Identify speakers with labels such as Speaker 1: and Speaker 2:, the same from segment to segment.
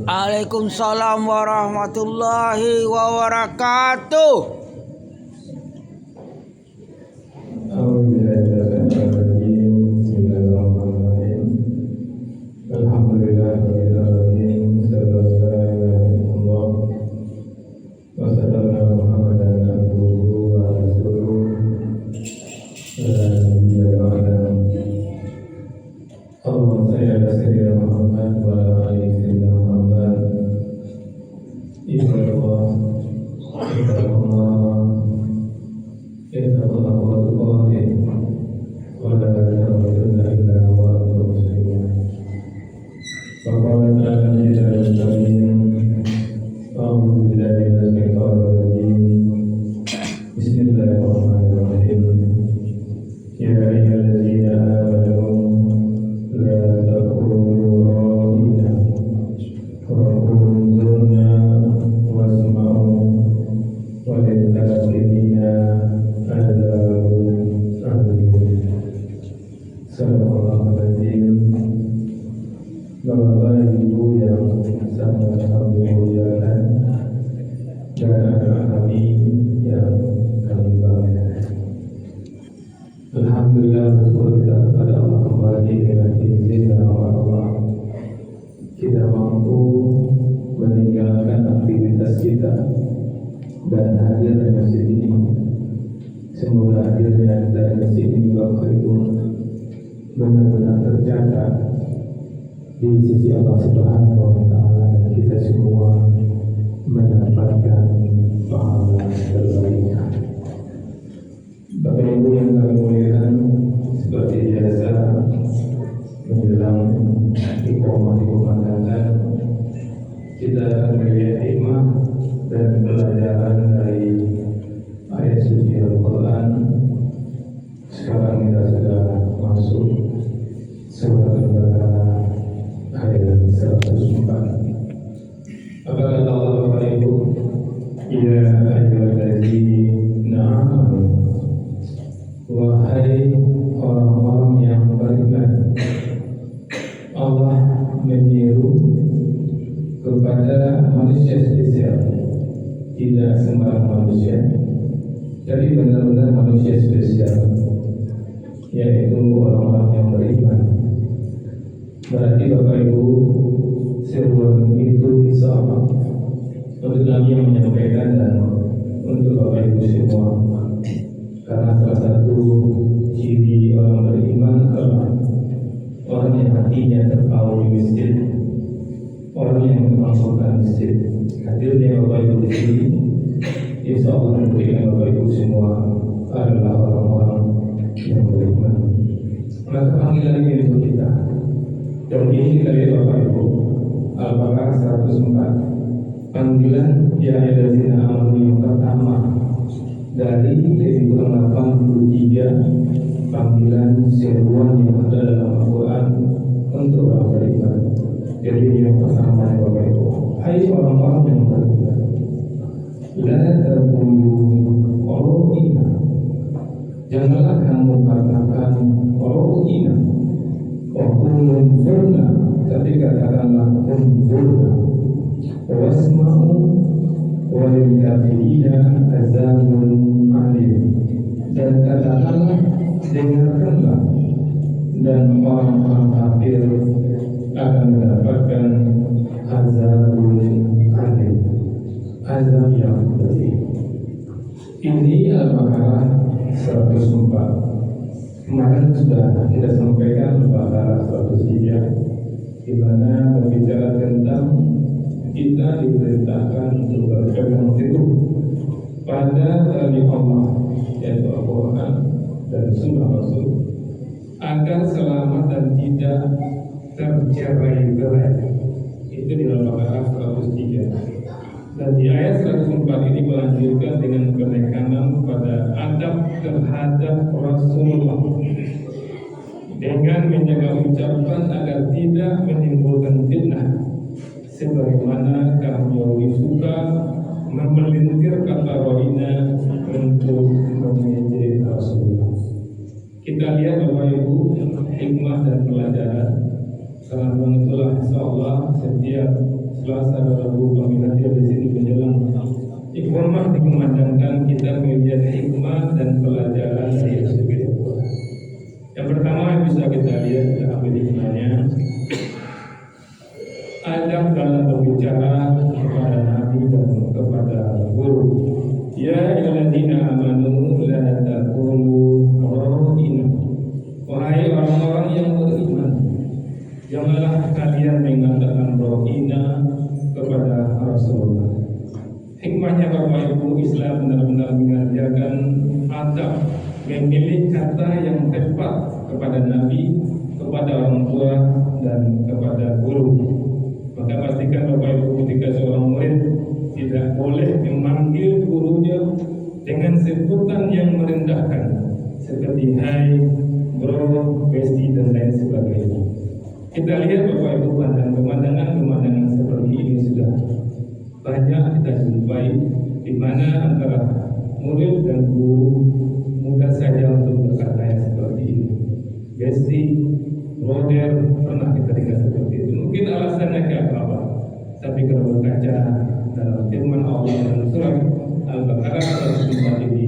Speaker 1: Waalaikumsalam warahmatullahi wabarakatuh.
Speaker 2: Bapak Ibu yang sangat kami muliakan dan anak kami yang kami banggakan. Alhamdulillah, bersyukur kita kepada Allah kembali dengan izin dan rahmat Allah. Kita mampu meninggalkan aktivitas kita dan hadir di masjid ini. Semoga hadirnya kita di masjid ini Bapak Ibu benar-benar tercatat di sisi Allah Subhanahu wa Ta'ala, dan kita semua mendapatkan pahala terbaik. Bapak Ibu yang kami muliakan, seperti biasa menjelang iqamah dikumandangkan, kita akan melihat hikmah dan pelajaran dari ayat suci Al-Quran. Sekarang kita sudah masuk surat Al-Baqarah ayat 104. Apa kata Allah Bapak Ibu? Ya ayyuhallazina amanu, wahai orang-orang yang beriman. Allah menyeru kepada manusia spesial, tidak sembarang manusia, tapi benar-benar manusia spesial, yaitu orang-orang yang beriman. Berarti Bapak Ibu, seruan itu sama untuk Nabi yang menyampaikan dan untuk Bapak Ibu semua. Karena salah satu ciri orang beriman adalah orang yang hatinya terpaut di masjid, orang yang memasukkan masjid. Hadirnya Bapak Ibu di sini, insya Allah memberikan Bapak Ibu semua adalah orang-orang yang beriman. Maka panggilan ini untuk kita. Dan ini dari Bapak Ibu, Al-Baqarah 104. Panggilan ya ayyuhallazina amanu yang pertama dari lebih kurang 83 panggilan seruan yang ada dalam Al-Quran untuk orang beriman. Jadi yang pertama ya Bapak Ibu, hai orang-orang yang beriman, la taqulu ra'ina, janganlah kamu katakan ra'ina, unzurna, tapi katakanlah unzurna, wasma'u walil kafirina azabun alim, dan katakanlah dengarkanlah, dan orang-orang kafir akan mendapatkan azabun alim, azab yang pedih. Ini Al-Baqarah 104. Kemarin sudah kita sampaikan Al-Baqarah 103, di mana berbicara tentang kita diperintahkan untuk berpegang teguh pada tali Allah, yaitu Al-Quran dan Sunnah Rasul, agar selamat dan tidak tercerai-berai. Itu di Al-Baqarah 103. Dan di ayat 104 ini melanjutkan dengan penekanan pada adab terhadap Rasulullah dengan menjaga ucapan agar tidak menimbulkan fitnah, sebagaimana kami lebih suka memelintir kata rohina untuk mengejek Rasulullah. Kita lihat Bapak Ibu hikmah dan pelajaran. Karena itulah insyaallah setiap Selasa dan Rabu kami hadir di sini menjelang iqamah dikumandangkan kita melihat hikmah dan pelajaran dari Rasulullah. Yang pertama yang bisa kita lihat dan ambil hikmahnya, adab dalam berbicara kepada Nabi dan kepada guru. Ya ayyuhalladzina amanu la taqulu ra'ina. Wahai orang-orang yang beriman, janganlah kalian mengatakan ra'ina kepada Rasulullah. Hikmahnya Bapak Ibu, Islam benar-benar mengajarkan adab, memilih kata yang tepat kepada Nabi, kepada orang tua dan kepada guru. Maka pastikan Bapak Ibu ketika seorang murid tidak boleh memanggil gurunya dengan sebutan yang merendahkan seperti hai, bro, besti dan lain sebagainya. Kita lihat Bapak Ibu pemandangan seperti ini sudah banyak kita jumpai, di mana antara murid dan guru mudah saja untuk berkata yang seperti ini. Besti, brother, pernah kita dengar seperti itu. Mungkin alasannya kayak apa? Tapi kalau berkaca dalam firman Allah dalam surat Al-Baqarah 104 ini,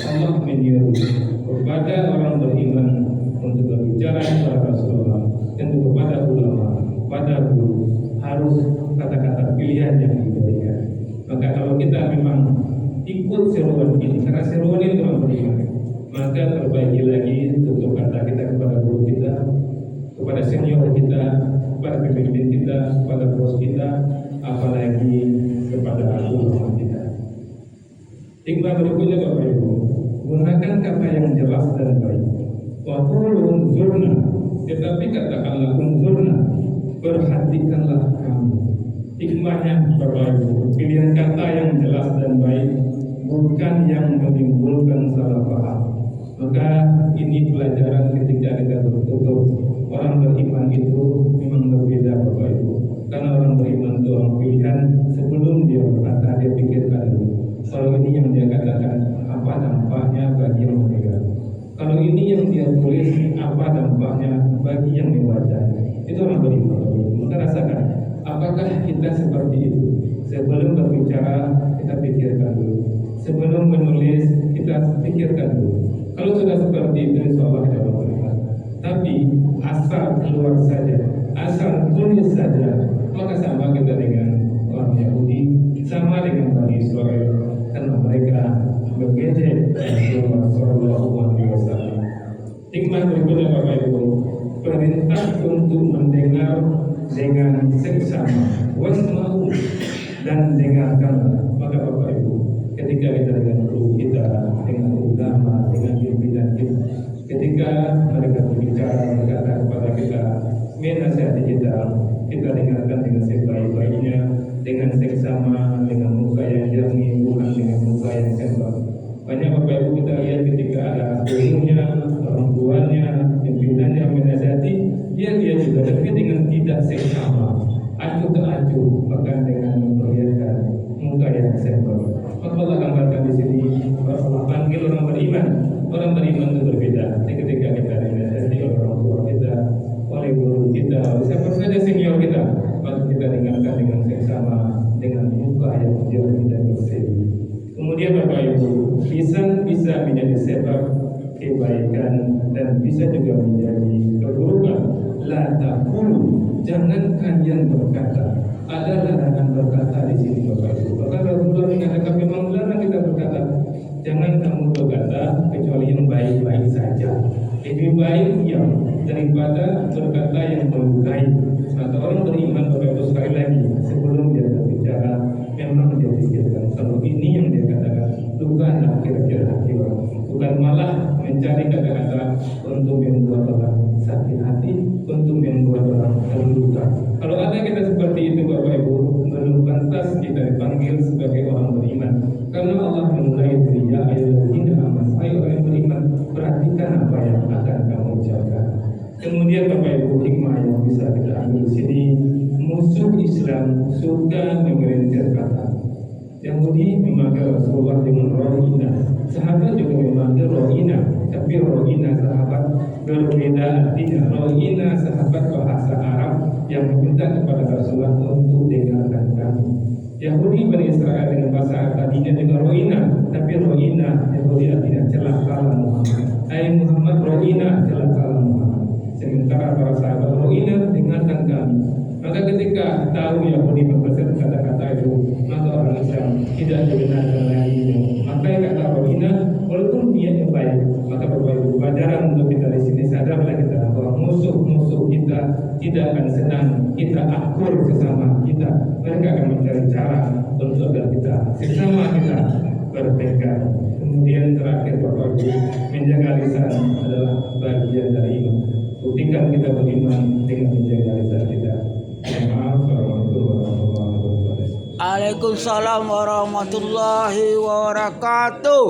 Speaker 2: Allah menyuruh kepada orang beriman untuk berbicara kepada Rasulullah dan kepada ulama, pada guru, harus kata-kata pilihan yang diberikan. Maka kalau kita memang ikut seruan ini, karena seruan itu orang beriman, maka perbaiki lagi tutur kata kita kepada guru kita, kepada senior kita, kepada pemimpin kita, kepada bos kita, apalagi kepada ulama kita. Hikmah berikutnya Bapak Ibu, gunakan kata yang jelas dan baik. Wa qulu unzurna, tetapi katakanlah unzurna, perhatikanlah kamu. Hikmahnya Bapak Ibu, pilihan kata yang jelas dan baik, bukan yang menimbulkan salah paham. Maka ini pelajaran ketika kita bertutur. Orang beriman itu memang berbeda Bapak Ibu. Karena orang beriman itu orang pilihan, sebelum dia berkata dia pikirkan dulu. Kalau ini yang dia katakan, apa dampaknya bagi yang mendengar? Kalau ini yang dia tulis, apa dampaknya bagi yang membacanya? Itu orang beriman. Maka rasakan, apakah kita seperti itu? Sebelum berbicara kita pikirkan dulu. Sebelum menulis kita pikirkan dulu. Kalau sudah seperti itu, insya Allah kita beriman. Tapi asal keluar saja, asal tulis saja, maka sama kita dengan orang Yahudi, sama dengan Bani Israel, karena mereka bergejek Rasulullah Sallallahu Alaihi Wasallam. Hikmah berikutnya Bapak Ibu, perintah untuk mendengar dengan seksama, wasma'u, dan dengarkanlah. Maka Bapak Ibu, ketika kita dengan guru kita, dengan ulama, dengan pimpinan kita, ketika mereka berbicara, berkata kepada kita, menasihati kita dengarkan dengan sebaik-baiknya, dengan seksama, dengan muka yang jernih, bukan dengan muka yang sembah. Banyak Bapak Ibu kita lihat ketika ada gurunya, orang tuanya, pimpinannya yang menasihati, dia juga tapi dengan tidak seksama, acuh tak acuh, bahkan dengan memperlihatkan muka yang sembah. Maka Allah gambarkan di sini, Allah panggil orang beriman. Orang beriman itu berbeda. Ketika kita dinasihati oleh orang tua kita, oleh guru kita, oleh siapa saja senior kita, maka kita dengarkan dengan seksama, dengan muka yang jernih dan bersih. Kemudian Bapak Ibu, lisan bisa menjadi sebab kebaikan dan bisa juga menjadi keburukan. La taqulu, jangan kalian berkata. Ada larangan berkata di sini Bapak Ibu. Bahkan Rasulullah mengatakan memang melarang kita berkata. Jangan kamu berkata kecuali yang baik-baik saja. Lebih baik diam daripada berkata yang melukai. Maka orang beriman Bapak Ibu sekali lagi sebelum dia berbicara memang dia pikirkan kalau ini yang dia katakan bukanlah kira-kira hati orang, bukan malah mencari kata-kata untuk membuat orang sakit hati, untuk membuat orang terluka. Kalau ada kita seperti itu Bapak Ibu, belum pantas kita dipanggil sebagai orang beriman. Karena Allah memulai dari ya ayyuhalladzina amanu, ayo orang beriman, perhatikan apa yang akan kamu ucapkan. Kemudian Bapak Ibu, hikmah yang bisa kita ambil di sini, musuh Islam suka mengelintir kata. Yahudi memanggil Rasulullah dengan Rohina, sahabat juga memanggil Rohina, tapi Rohina sahabat berbeda artinya. Rohina sahabat bahasa Arab yang meminta kepada Rasulullah untuk dengarkan kami. Yahudi Bani Israel dengan bahasa Arab tadinya juga Rohina, tapi Rohina Yahudi artinya celakalah Muhammad. Hai Muhammad, Rohina celakalah Muhammad. Sementara para sahabat Rohina dengarkan kami. Maka ketika tahu Yahudi berpesan kata-kata itu, maka orang Islam tidak dibenarkan lagi. Maka kata Rohina, walaupun niatnya baik, maka berbaik pelajaran untuk kita di sini. Sadarlah kita bahwa musuh-musuh kita tidak akan senang kita akur sesama kita. Mereka akan mencari cara untuk agar kita sesama kita bertengkar. Kemudian terakhir Bapak Ibu, menjaga lisan adalah bagian dari iman. Buktikan kita beriman dengan menjaga lisan kita. Maaf, warahmatullahi wabarakatuh.
Speaker 1: Waalaikumsalam warahmatullahi wabarakatuh.